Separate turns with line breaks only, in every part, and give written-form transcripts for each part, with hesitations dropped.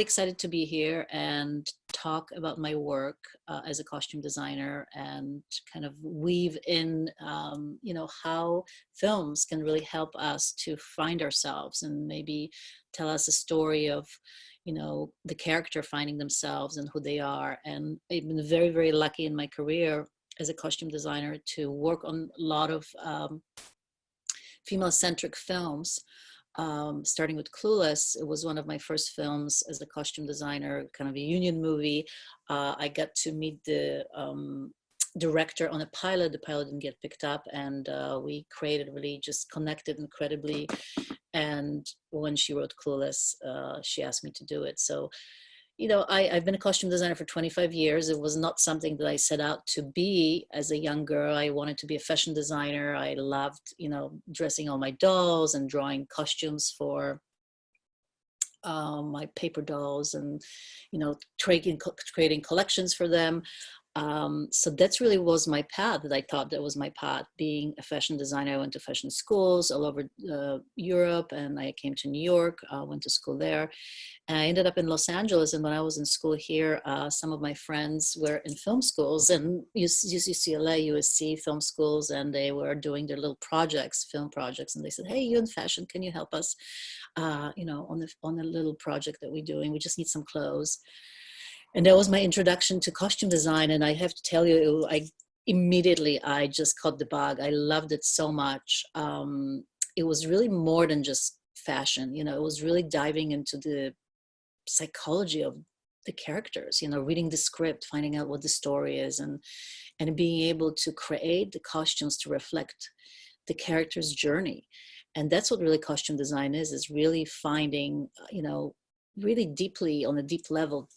really excited to be here and talk about my work as a costume designer and kind of weave in, how films can really help us to find ourselves and maybe tell us a story of, the character finding themselves and who they are. And I've been very, very lucky in my career as a costume designer to work on a lot of female-centric films. Starting with Clueless, it was one of my first films as a costume designer, kind of a union movie. I got to meet the director on a pilot. The pilot didn't get picked up, and we created, really just connected incredibly. And when she wrote Clueless, she asked me to do it. So, I've been a costume designer for 25 years. It was not something that I set out to be as a young girl. I wanted to be a fashion designer. I loved, dressing all my dolls and drawing costumes for my paper dolls and, creating collections for them. So that's really was my path. That I thought that was my path, being a fashion designer. I went to fashion schools all over Europe, and I came to New York, went to school there. And I ended up in Los Angeles. And when I was in school here, some of my friends were in film schools and UCLA, USC film schools, and they were doing their little projects, film projects. And they said, "Hey, you in fashion, can you help us, on the little project that we're doing? We just need some clothes." And that was my introduction to costume design. And I have to tell you, I just caught the bug. I loved it so much. It was really more than just fashion. It was really diving into the psychology of the characters, reading the script, finding out what the story is, and being able to create the costumes to reflect the character's journey. And that's what really costume design is really finding, really deeply, on a deep level,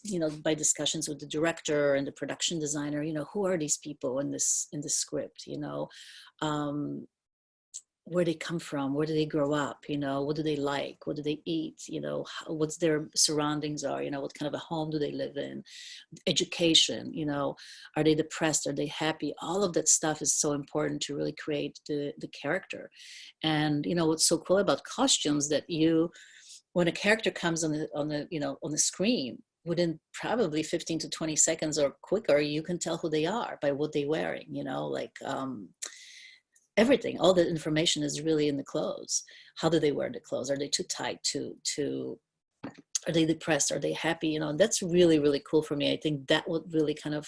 by discussions with the director and the production designer, who are these people in this script, where they come from, where do they grow up, what do they like, what do they eat, what's their surroundings are, what kind of a home do they live in, education, are they depressed, are they happy? All of that stuff is so important to really create the character. And what's so cool about costumes, that when a character comes on the screen, within probably 15 to 20 seconds or quicker, you can tell who they are by what they're wearing, everything, all the information is really in the clothes. How do they wear the clothes? Are they too tight? Are they depressed? Are they happy? That's really, really cool for me. I think that would really kind of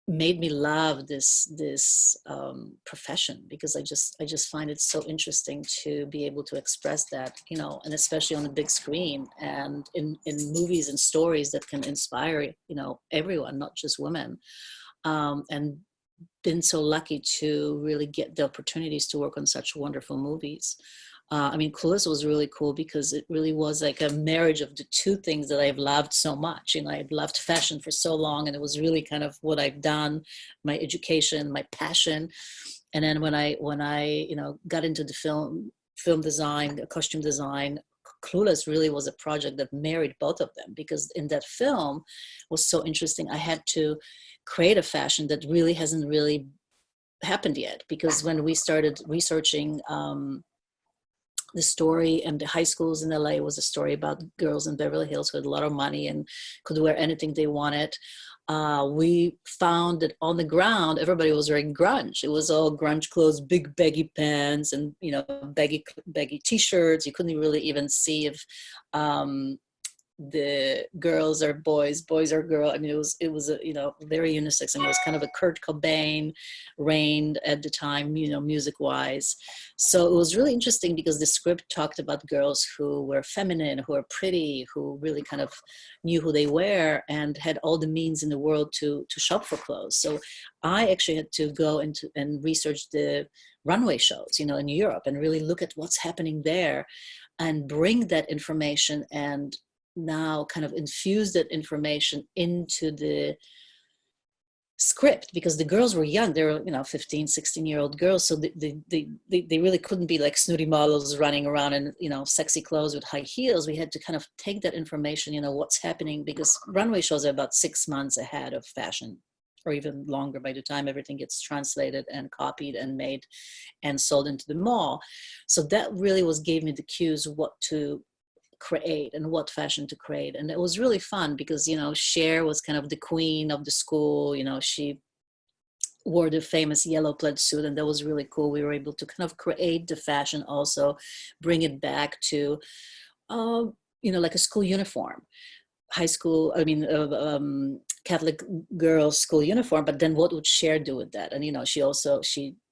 made me love this profession, because I just find it so interesting to be able to express that, and especially on the big screen and in movies and stories that can inspire, everyone, not just women. And been so lucky to really get the opportunities to work on such wonderful movies. Clueless was really cool because it really was like a marriage of the two things that I've loved so much. I've loved fashion for so long, and it was really kind of what I've done, my education, my passion. And then when I got into the film design, the costume design, Clueless really was a project that married both of them, because in that film was so interesting. I had to create a fashion that really hasn't really happened yet, because when we started researching the story, and the high schools in LA was a story about girls in Beverly Hills who had a lot of money and could wear anything they wanted. We found that on the ground, everybody was wearing grunge. It was all grunge clothes, big baggy pants, and baggy t-shirts. You couldn't really even see if the girls are boys are girls. It was a, very unisex, and it was kind of a Kurt Cobain reigned at the time, music wise. So it was really interesting because the script talked about girls who were feminine, who were pretty, who really kind of knew who they were and had all the means in the world to shop for clothes. So I actually had to go into and research the runway shows, in Europe, and really look at what's happening there and bring that information, and now kind of infuse that information into the script, because the girls were young. They were 15, 16-year-old girls, so they really couldn't be like snooty models running around in sexy clothes with high heels. We had to kind of take that information, what's happening, because runway shows are about 6 months ahead of fashion, or even longer by the time everything gets translated and copied and made and sold into the mall. So that really gave me the cues what to create and what fashion to create. And it was really fun because, Cher was kind of the queen of the school. She wore the famous yellow plaid suit, and that was really cool. We were able to kind of create the fashion, also bring it back to, like a school uniform, high school, Catholic girls school uniform. But then what would Cher do with that? And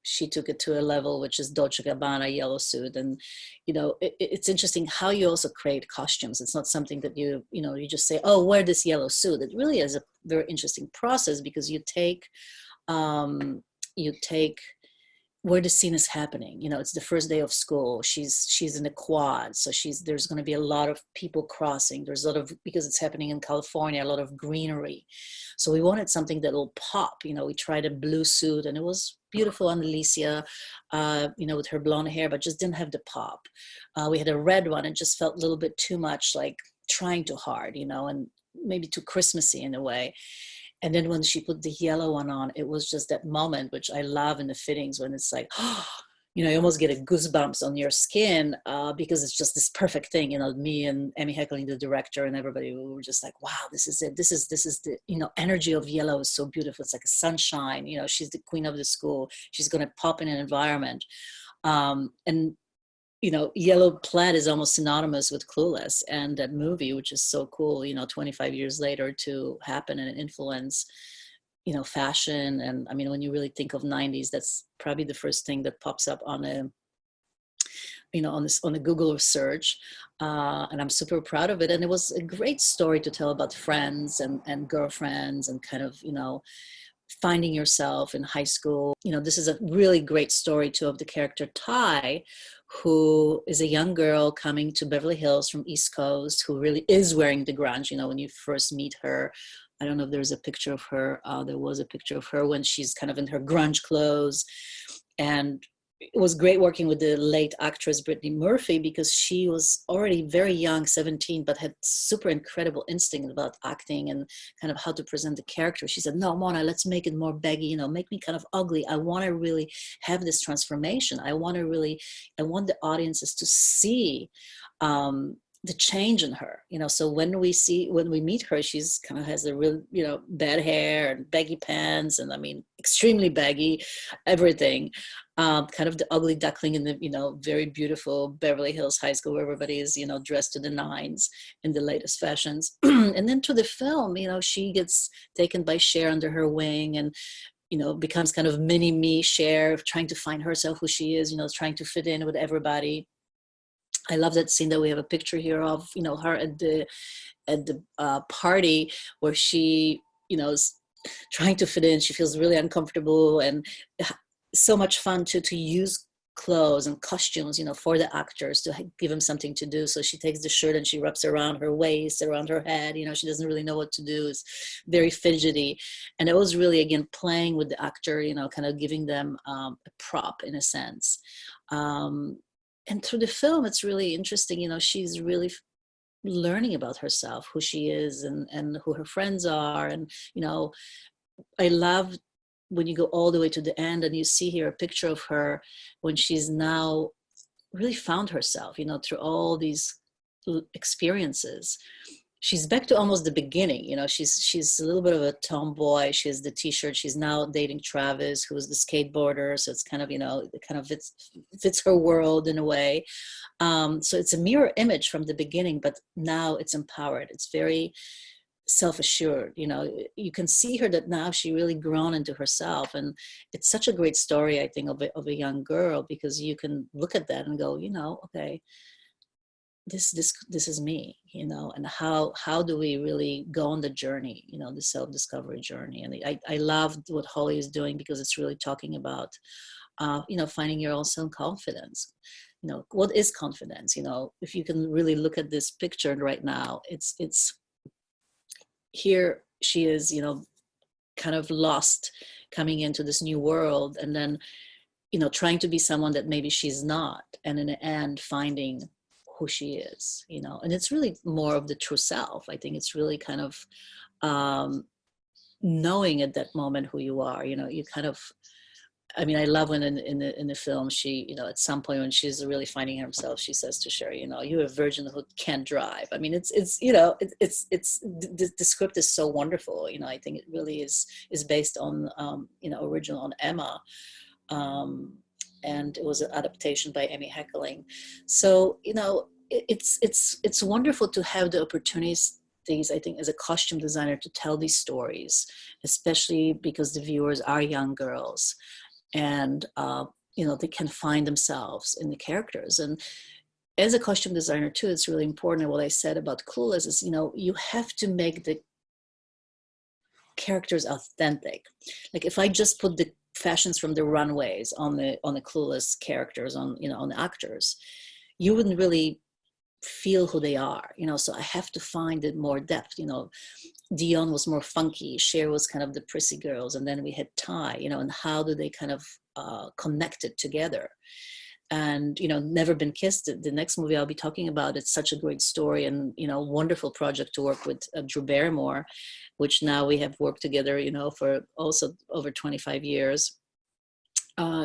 she took it to a level which is Dolce & Gabbana yellow suit. And it's interesting how you also create costumes. It's not something that you just say, oh, wear this yellow suit. It really is a very interesting process, because you take where the scene is happening. It's the first day of school. She's in a quad, so there's going to be a lot of people crossing. There's a lot of, because it's happening in California, a lot of greenery. So we wanted something that'll pop. We tried a blue suit, and it was beautiful on Alicia, with her blonde hair, but just didn't have the pop. We had a red one. It just felt a little bit too much like trying too hard, and maybe too Christmassy in a way. And then when she put the yellow one on, it was just that moment, which I love in the fittings, when it's like, you almost get a goosebumps on your skin, because it's just this perfect thing. Me and Emmy Heckerling, the director, and everybody, we were just like, wow, this is it. This is the, energy of yellow is so beautiful. It's like a sunshine. She's the queen of the school. She's going to pop in an environment. And yellow plaid is almost synonymous with Clueless and that movie, which is so cool, 25 years later, to happen and influence, fashion. And when you really think of 90s, that's probably the first thing that pops up on a Google search. And I'm super proud of it. And it was a great story to tell about friends and girlfriends, and kind of, finding yourself in high school. This is a really great story too, of the character Tai, who is a young girl coming to Beverly Hills from East Coast, who really is wearing the grunge. When you first meet her, I don't know if there's a picture of her. There was a picture of her when she's kind of in her grunge clothes. And it was great working with the late actress Brittany Murphy, because she was already very young, 17, but had super incredible instinct about acting and kind of how to present the character. She said, no, Mona, let's make it more baggy, make me kind of ugly. I want to really have this transformation. I want the audiences to see the change in her, so when we meet her, she's kind of has a real, bad hair and baggy pants, and extremely baggy, everything, kind of the ugly duckling in the, very beautiful Beverly Hills high school, where everybody is, dressed to the nines in the latest fashions. And then to the film, she gets taken by Cher under her wing, and becomes kind of mini me Cher, trying to find herself, who she is, trying to fit in with everybody. I love that scene that we have a picture here of, her at the party, where she, is trying to fit in. She feels really uncomfortable, and so much fun to use clothes and costumes, for the actors, to give them something to do. So she takes the shirt and she wraps around her waist, around her head. She doesn't really know what to do. It's very fidgety. And it was really, again, playing with the actor, kind of giving them a prop in a sense. And through the film, it's really interesting. She's really learning about herself, who she is, and who her friends are. And, I love when you go all the way to the end and you see here a picture of her when she's now really found herself, through all these experiences. She's back to almost the beginning. She's a little bit of a tomboy. She has the t-shirt. She's now dating Travis, who's the skateboarder. So it's kind of, it kind of fits her world in a way. So it's a mirror image from the beginning, but now it's empowered. It's very self-assured. You can see her that now she really grown into herself. And it's such a great story, I think, of a young girl, because you can look at that and go, okay, this is me, and how do we really go on the journey, the self-discovery journey. And I love what Holly is doing, because it's really talking about, finding your own self-confidence. What is confidence? If you can really look at this picture right now, it's here she is, kind of lost, coming into this new world, and then, trying to be someone that maybe she's not, and in the end finding who she is, and it's really more of the true self. I think it's really kind of knowing at that moment who you are. You kind of I mean, I love when in the film she, you know, at some point when she's really finding herself, she says to Sherry, you know, you're a virgin who can't drive. I mean, it's you know, it's the script is so wonderful. You know, I think it really is based on you know, original on Emma, um, and it was an adaptation by Amy Heckerling. So you know, it's wonderful to have the opportunities. These, I think, as a costume designer, to tell these stories, especially because the viewers are young girls, and you know, they can find themselves in the characters. And as a costume designer too, it's really important. What I said about Clueless is, you know, you have to make the characters authentic. Like if I just put the fashions from the runways on the Clueless characters, on, you know, on the actors, you wouldn't really feel who they are, you know. So I have to find it more depth, you know. Dion was more funky, Cher was kind of the prissy girls, and then we had Ty, you know, and how do they kind of connect it together. And you know, Never Been Kissed, the next movie I'll be talking about, it's such a great story, and you know, wonderful project to work with Drew Barrymore, which now we have worked together, you know, for also over 25 years.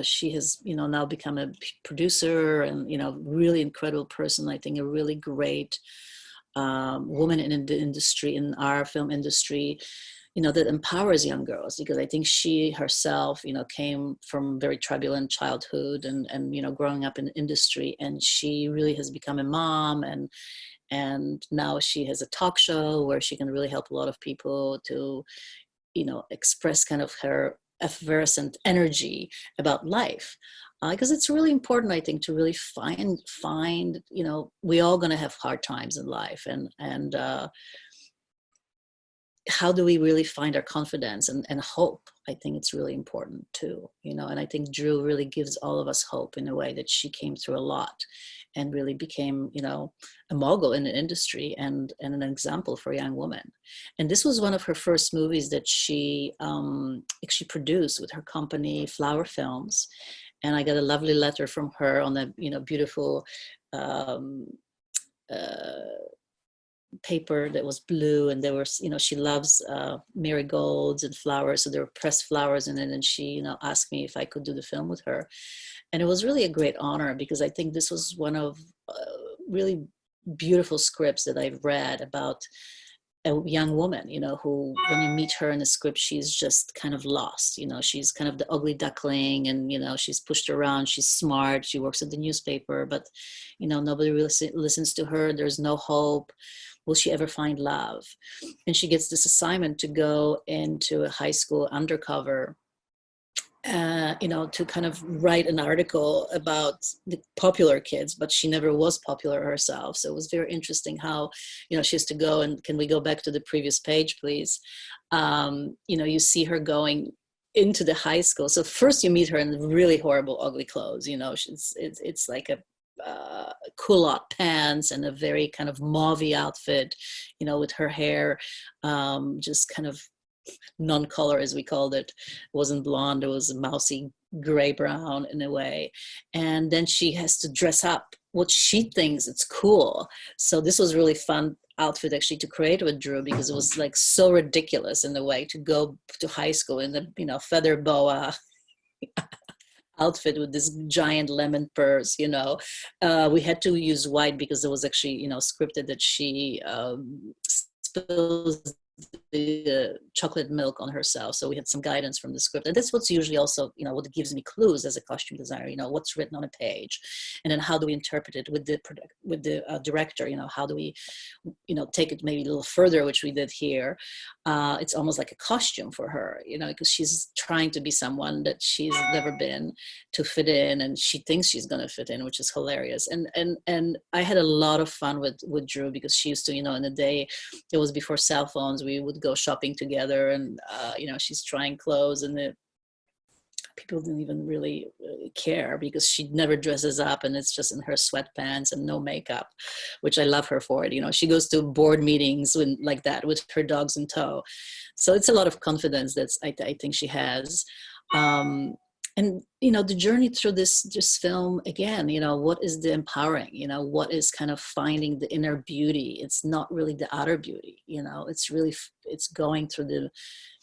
She has, you know, now become a producer, and you know, really incredible person. I think a really great woman in the industry, in our film industry, you know, that empowers young girls, because I think she herself, you know, came from very turbulent childhood, and you know, growing up in the industry, and she really has become a mom, and now she has a talk show where she can really help a lot of people to, you know, express kind of her effervescent energy about life, because it's really important, I think, to really find, you know, we all going to have hard times in life, and how do we really find our confidence and hope? I think it's really important too, you know. And I think Drew really gives all of us hope in a way that she came through a lot and really became, you know, a mogul in the industry, and an example for young women. And this was one of her first movies that she produced with her company Flower Films. And I got a lovely letter from her on a, you know, beautiful um, uh, paper that was blue, and there was, you know, she loves marigolds and flowers, so there were pressed flowers in it, and she, you know, asked me if I could do the film with her. And it was really a great honor, because I think this was one of really beautiful scripts that I've read about a young woman, you know, who, when you meet her in the script, she's just kind of lost, you know, she's kind of the ugly duckling, and, you know, she's pushed around, she's smart, she works at the newspaper, but, you know, nobody really listens to her, there's no hope. Will she ever find love? And she gets this assignment to go into a high school undercover, you know, to kind of write an article about the popular kids, but she never was popular herself. So it was very interesting how, you know, she has to go, and can we go back to the previous page, please? You know, you see her going into the high school. So first you meet her in really horrible, ugly clothes. You know, it's like a culotte pants and a very kind of mauve outfit, you know, with her hair just kind of non-color, as we called it. It wasn't blonde, it was mousy gray brown in a way. And then she has to dress up what she thinks it's cool. So this was really fun outfit actually to create with Drew, because it was like so ridiculous in a way to go to high school in the, you know, feather boa outfit with this giant lemon purse, you know. We had to use white because it was actually, you know, scripted that she spills the chocolate milk on herself. So we had some guidance from the script. And that's what's usually also, you know, what gives me clues as a costume designer, you know, what's written on a page. And then how do we interpret it with the director, you know, how do we, you know, take it maybe a little further, which we did here. It's almost like a costume for her, you know, because she's trying to be someone that she's never been, to fit in, and she thinks she's going to fit in, which is hilarious. And I had a lot of fun with Drew, because she used to, you know, in the day, it was before cell phones, we would go shopping together, and you know, she's trying clothes, and the people didn't even really care, because she never dresses up, and it's just in her sweatpants and no makeup, which I love her for it. You know, she goes to board meetings like that with her dogs in tow. So it's a lot of confidence that I think she has. And you know, the journey through this film, again, you know, what is the empowering, you know, what is kind of finding the inner beauty? It's not really the outer beauty, you know, it's really it's going through the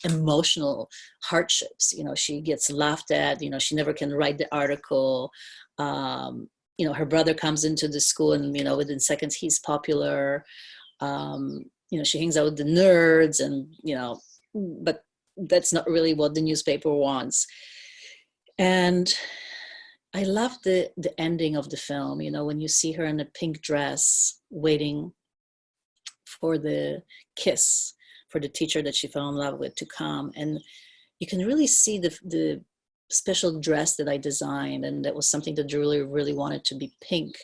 emotional hardships. She gets laughed at, she never can write the article. Her brother comes into the school and, within seconds he's popular. She hangs out with the nerds and, but that's not really what the newspaper wants. And I love the ending of the film, when you see her in a pink dress waiting for the kiss, for the teacher that she fell in love with to come. And you can really see the special dress that I designed. And that was something that Julie really wanted to be pink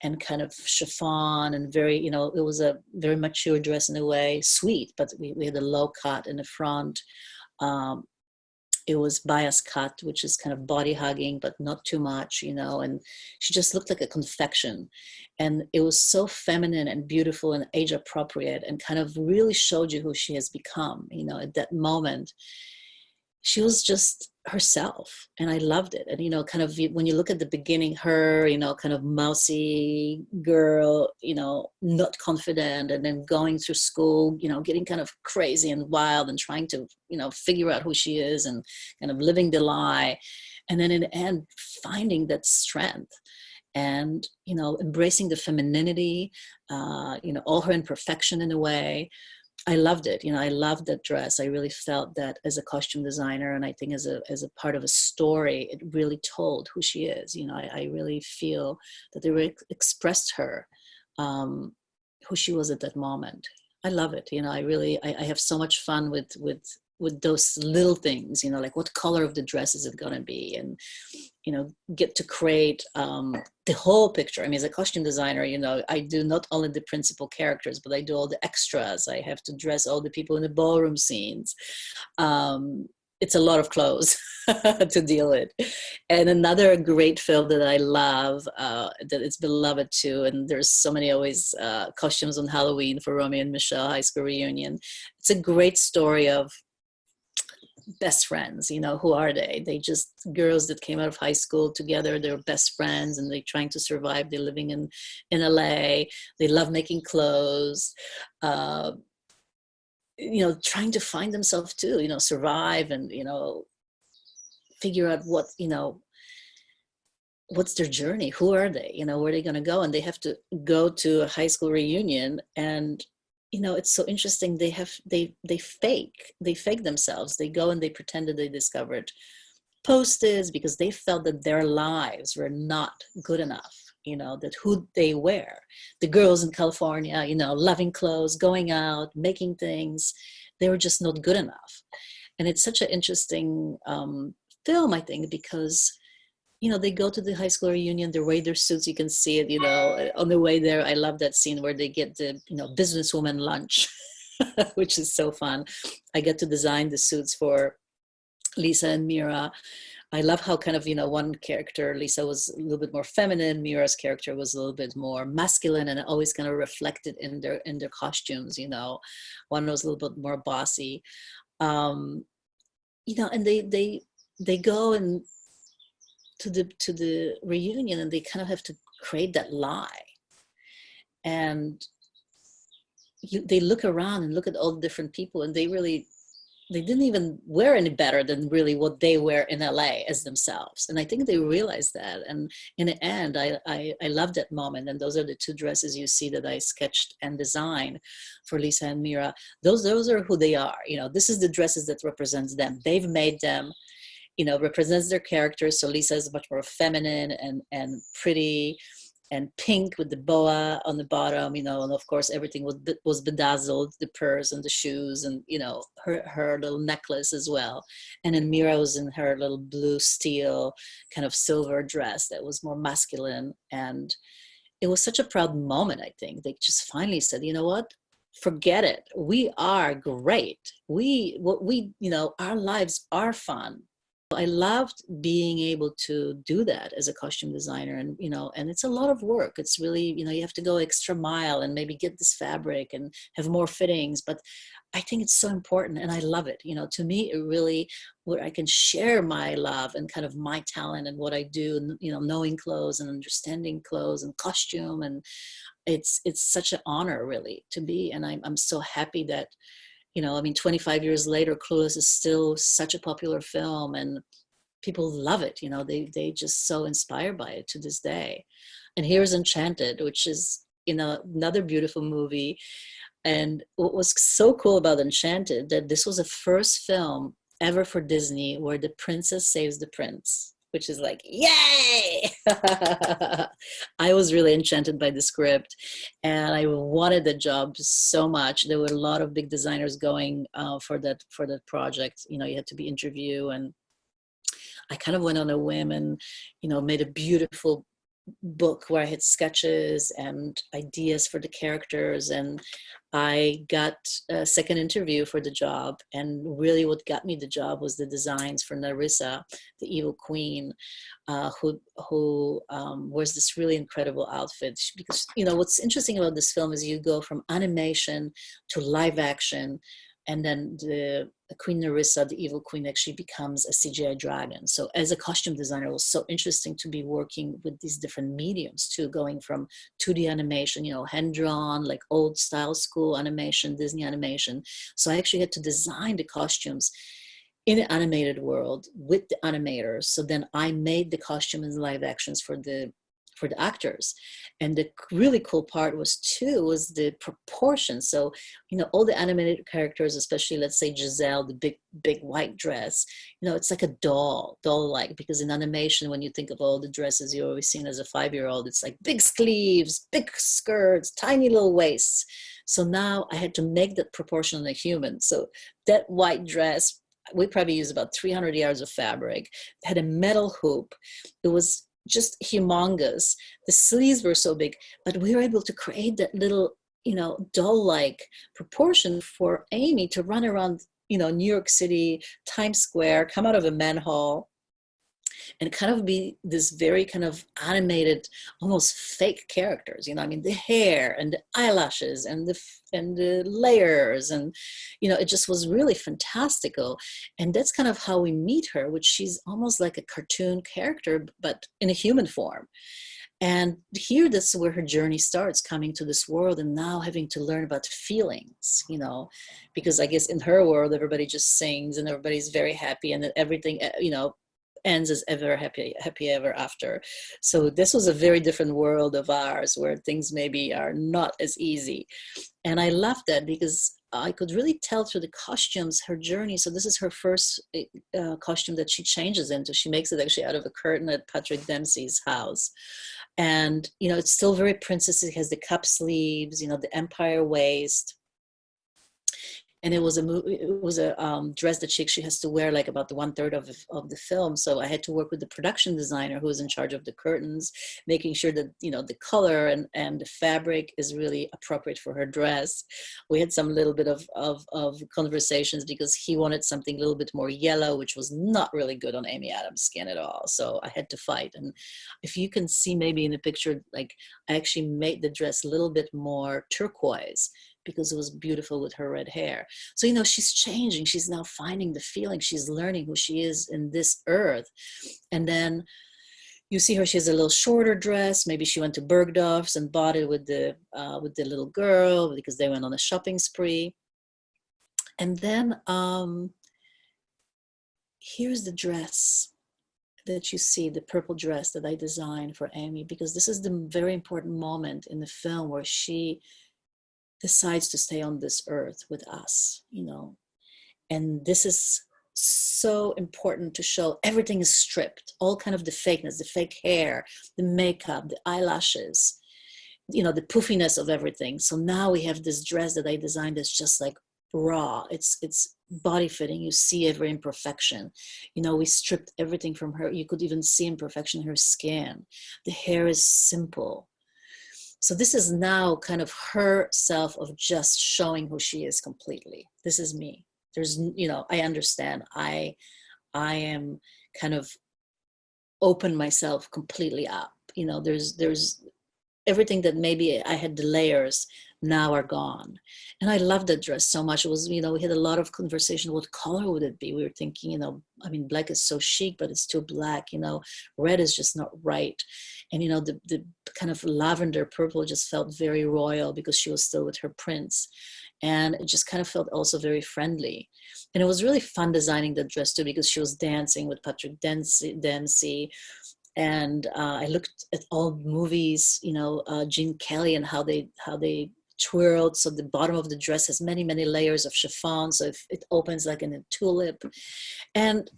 and kind of chiffon and very, it was a very mature dress in a way, sweet, but we had a low cut in the front. It was bias cut, which is kind of body hugging, but not too much, and she just looked like a confection. And it was so feminine and beautiful and age appropriate and kind of really showed you who she has become, at that moment. She was just herself and I loved it. And, kind of when you look at the beginning, her, kind of mousy girl, not confident, and then going through school, getting kind of crazy and wild and trying to, figure out who she is and kind of living the lie. And then in the end, finding that strength and, embracing the femininity, all her imperfection in a way. I loved it. I loved that dress. I really felt that as a costume designer, and I think as a part of a story, it really told who she is. I really feel that they really expressed her, who she was at that moment. I love it. I have so much fun with those little things, like what color of the dress is it going to be? And, get to create the whole picture. I mean, as a costume designer, I do not only the principal characters, but I do all the extras. I have to dress all the people in the ballroom scenes. It's a lot of clothes to deal with. And another great film that I love, that it's beloved too, and there's so many always costumes on Halloween for Romeo and Michelle High School Reunion. It's a great story of best friends. Who are they? They just girls that came out of high school together. They're best friends and they're trying to survive. They're living in LA. They love making clothes, trying to find themselves too, survive and, figure out what, what's their journey? Who are they? Where are they going to go? And they have to go to a high school reunion. And it's so interesting. They fake themselves. They go and they pretend that they discovered Post-its because they felt that their lives were not good enough, that who they were. The girls in California, loving clothes, going out, making things, they were just not good enough. And it's such an interesting film, I think, because they go to the high school reunion, they wear their suits, you can see it, on the way there. I love that scene where they get the, businesswoman lunch, which is so fun. I get to design the suits for Lisa and Mira. I love how kind of, one character, Lisa, was a little bit more feminine. Mira's character was a little bit more masculine, and it always kind of reflected in their costumes, One was a little bit more bossy. And they go and to the reunion, and they kind of have to create that lie. And they look around and look at all the different people, and they didn't even wear any better than really what they wear in LA as themselves. And I think they realized that. And in the end, I love that moment. And those are the two dresses you see that I sketched and designed for Lisa and Mira. Those are who they are. This is the dresses that represents them. They've made them, represents their characters. So Lisa is much more feminine and pretty and pink with the boa on the bottom, and of course everything was bedazzled, the purse and the shoes and, her little necklace as well. And then Mira was in her little blue steel kind of silver dress that was more masculine. And it was such a proud moment. I think they just finally said, you know what? Forget it. We are great. Our lives are fun. I loved being able to do that as a costume designer, and and it's a lot of work. It's really, you have to go extra mile and maybe get this fabric and have more fittings, but I think it's so important and I love it. To me, it really, where I can share my love and kind of my talent and what I do, knowing clothes and understanding clothes and costume, and it's such an honor really to be, and I'm so happy that you know, I mean, 25 years later, Clueless is still such a popular film, and people love it. You know, they just so inspired by it to this day. And here's Enchanted, which is, you know, another beautiful movie. And what was so cool about Enchanted, that this was the first film ever for Disney where the princess saves the prince, which is like, yay! I was really enchanted by the script, and I wanted the job so much. There were a lot of big designers going for that project. You know, you had to be interview, and I kind of went on a whim and, you know, made a beautiful book where I had sketches and ideas for the characters. And I got a second interview for the job. And really what got me the job was the designs for Narissa, the evil queen, who wears this really incredible outfit. Because, you know, what's interesting about this film is you go from animation to live action, and then the Queen Narissa, the evil queen, actually becomes a CGI dragon. So as a costume designer, it was so interesting to be working with these different mediums too, going from 2D animation, you know, hand-drawn, like old style school animation, Disney animation. So I actually had to design the costumes in the animated world with the animators. So then I made the costume and live actions for the actors. And the really cool part was the proportion. So, you know, all the animated characters, especially let's say Giselle, the big white dress, you know, it's like a doll-like, because in animation, when you think of all the dresses you've always seen as a 5-year-old, it's like big sleeves, big skirts, tiny little waists. So now I had to make that proportion on a human. So that white dress, we probably used about 300 yards of fabric, had a metal hoop. It was just humongous. The sleeves were so big, but we were able to create that little, you know, doll-like proportion for Amy to run around, you know, New York City, Times Square, come out of a manhole, and kind of be this very kind of animated, almost fake characters. You know, I mean, the hair and the eyelashes and the layers, and, you know, it just was really fantastical. And that's kind of how we meet her, which she's almost like a cartoon character, but in a human form. And here, that's where her journey starts, coming to this world and now having to learn about feelings, you know, because I guess in her world, everybody just sings and everybody's very happy, and that everything, you know, ends as ever happy ever after. So this was a very different world of ours, where things maybe are not as easy. And I loved that because I could really tell through the costumes her journey. So this is her first costume that she changes into. She makes it actually out of a curtain at Patrick Dempsey's house. And, you know, it's still very princess. It has the cup sleeves, you know, the empire waist. And it was a dress that she actually has to wear like about the 1/3 of the film. So I had to work with the production designer who was in charge of the curtains, making sure that, you know, the color and the fabric is really appropriate for her dress. We had some little bit of conversations because he wanted something a little bit more yellow, which was not really good on Amy Adams' skin at all. So I had to fight. And if you can see maybe in the picture, like I actually made the dress a little bit more turquoise, because it was beautiful with her red hair. So, you know, she's changing. She's now finding the feeling. She's learning who she is in this earth. And then you see her, she has a little shorter dress. Maybe she went to Bergdorf's and bought it with the little girl because they went on a shopping spree. And then here's the dress that you see, the purple dress that I designed for Amy, because this is the very important moment in the film where she decides to stay on this earth with us, you know. And this is so important to show everything is stripped, all kind of the fakeness, the fake hair, the makeup, the eyelashes, you know, the poofiness of everything. So now we have this dress that I designed that's just like raw. It's body fitting. You see every imperfection. You know, we stripped everything from her. You could even see imperfection in her skin. The hair is simple. So this is now kind of her self of just showing who she is completely. This is me. There's, you know, I understand. I am kind of open myself completely up. You know, there's everything that maybe I had the layers now are gone. And I loved that dress so much. It was, you know, we had a lot of conversation. What color would it be? We were thinking, you know, I mean, black is so chic, but it's too black, you know, red is just not right. And, you know, the kind of lavender purple just felt very royal because she was still with her prince. And it just kind of felt also very friendly. And it was really fun designing the dress too, because she was dancing with Patrick Dempsey. And I looked at old movies, you know, Gene Kelly, and how they twirled. So the bottom of the dress has many, many layers of chiffon. So if it opens like in a tulip. And,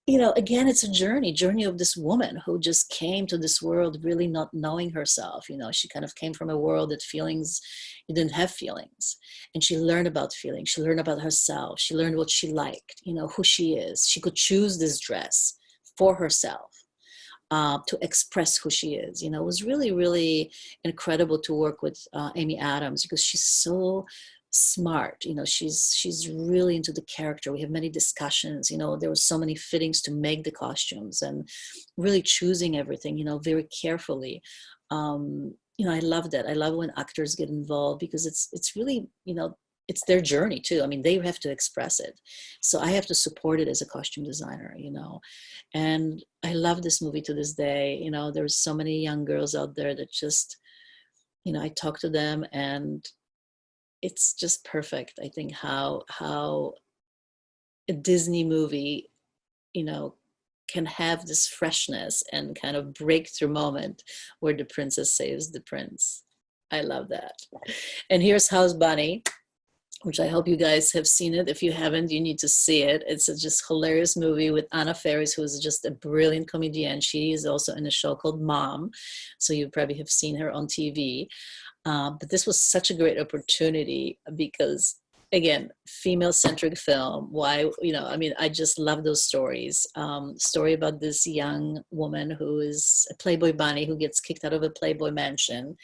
you know, again, it's a journey of this woman who just came to this world really not knowing herself. You know, she kind of came from a world that you didn't have feelings. And she learned about feelings. She learned about herself. She learned what she liked, you know, who she is. She could choose this dress for herself. To express who she is. You know, it was really, really incredible to work with Amy Adams, because she's so smart. You know, she's really into the character. We have many discussions. You know, there were so many fittings to make the costumes, and really choosing everything, you know, very carefully. You know, I love that. I love when actors get involved, because it's really, you know, it's their journey too. I mean, they have to express it. So I have to support it as a costume designer, you know. And I love this movie to this day. You know, there's so many young girls out there that just, you know, I talk to them, and it's just perfect. I think how a Disney movie, you know, can have this freshness and kind of breakthrough moment where the princess saves the prince. I love that. And here's House Bunny, which I hope you guys have seen it. If you haven't, you need to see it. It's a just hilarious movie with Anna Faris, who is just a brilliant comedian. She is also in a show called Mom, so you probably have seen her on TV. But this was such a great opportunity because, again, female-centric film. Why, you know, I mean, I just love those stories. Story about this young woman who is a Playboy bunny who gets kicked out of a Playboy mansion.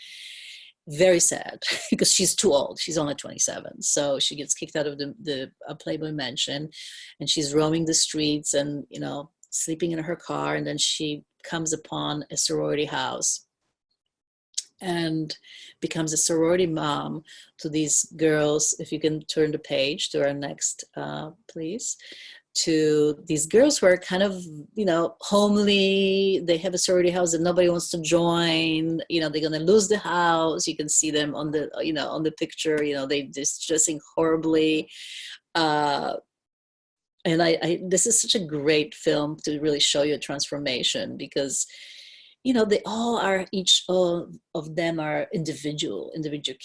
Very sad because she's too old. She's only 27. So she gets kicked out of the Playboy mansion, and she's roaming the streets and, you know, sleeping in her car. And then she comes upon a sorority house and becomes a sorority mom to these girls. If you can turn the page to our next, please. To these girls who are kind of, you know, homely. They have a sorority house that nobody wants to join. You know, they're going to lose the house. You can see them on the, you know, on the picture, you know, they just dressing horribly. And this is such a great film to really show you a transformation, because, you know, they all are, each of them are individual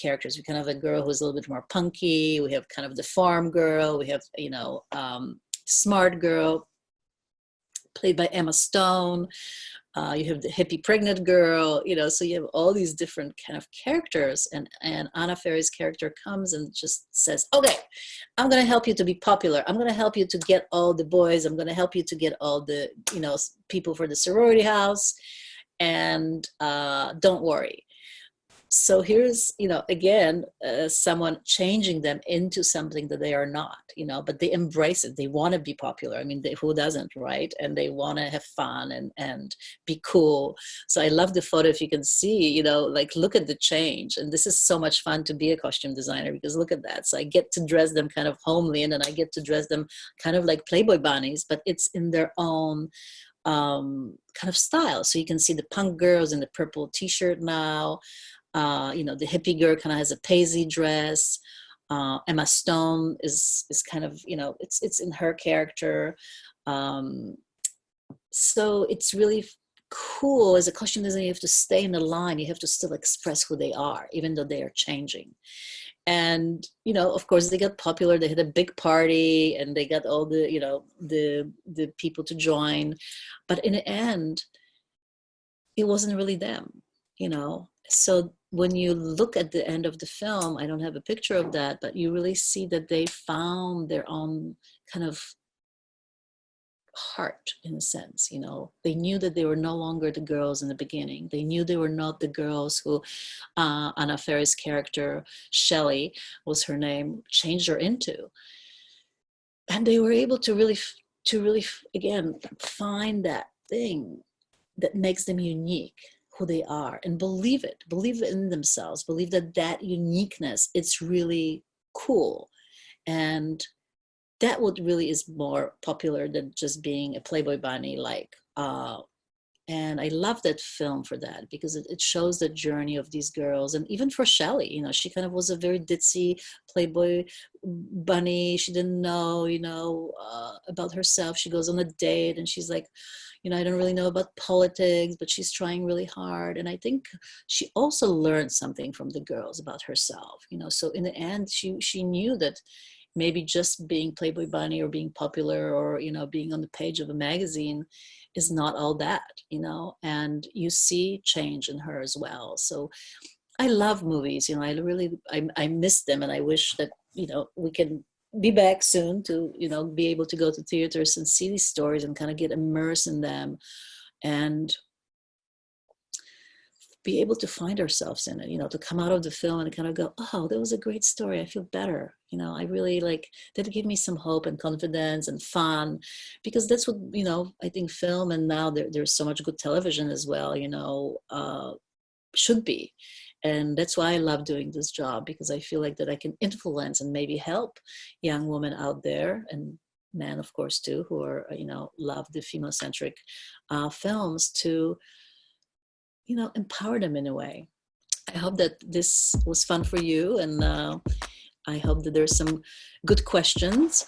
characters. We kind of have a girl who's a little bit more punky. We have kind of the farm girl. We have, you know, smart girl played by Emma Stone. You have the hippie pregnant girl, you know, so you have all these different kind of characters, and Anna Faris's character comes and just says, okay, I'm going to help you to be popular. I'm going to help you to get all the boys. I'm going to help you to get all the, you know, people for the sorority house, and don't worry. So here's, you know, again, someone changing them into something that they are not, you know, but they embrace it. They want to be popular. I mean, who doesn't, right? And they want to have fun and be cool. So I love the photo. If you can see, you know, like, look at the change. And this is so much fun to be a costume designer, because look at that. So I get to dress them kind of homely, and then I get to dress them kind of like Playboy bunnies, but it's in their own kind of style. So you can see the punk girls in the purple t-shirt now. You know, the hippie girl kind of has a paisley dress. Emma Stone is kind of, you know, it's in her character. So it's really cool. As a costume designer, you have to stay in the line. You have to still express who they are, even though they are changing. And, you know, of course, they got popular. They had a big party, and they got all the, you know, the people to join. But in the end, it wasn't really them, you know. So when you look at the end of the film, I don't have a picture of that, but you really see that they found their own kind of heart, in a sense. You know, they knew that they were no longer the girls in the beginning. They knew they were not the girls who Anna Faris' character, Shelley was her name, changed her into. And they were able to really again, find that thing that makes them unique, who they are and believe in themselves, believe that that uniqueness, it's really cool. And that what really is more popular than just being a Playboy bunny, like, and I love that film for that, because it shows the journey of these girls. And even for Shelley, you know, she kind of was a very ditzy Playboy bunny. She didn't know, you know, about herself. She goes on a date and she's like, you know, I don't really know about politics, but she's trying really hard. And I think she also learned something from the girls about herself, you know. So in the end, she knew that maybe just being Playboy bunny or being popular or, you know, being on the page of a magazine is not all that, you know. And you see change in her as well. So I love movies, you know. I miss them, and I wish that, you know, we can be back soon to, you know, be able to go to theaters and see these stories and kind of get immersed in them and be able to find ourselves in it, you know, to come out of the film and kind of go, oh, that was a great story. I feel better. You know, I really like that. Give me some hope and confidence and fun, because that's what, you know, I think film, and now there's so much good television as well, you know, should be. And that's why I love doing this job, because I feel like that I can influence and maybe help young women out there, and men, of course, too, who are, you know, love the female-centric films, to, you know, empower them in a way. I hope that this was fun for you, and I hope that there's some good questions.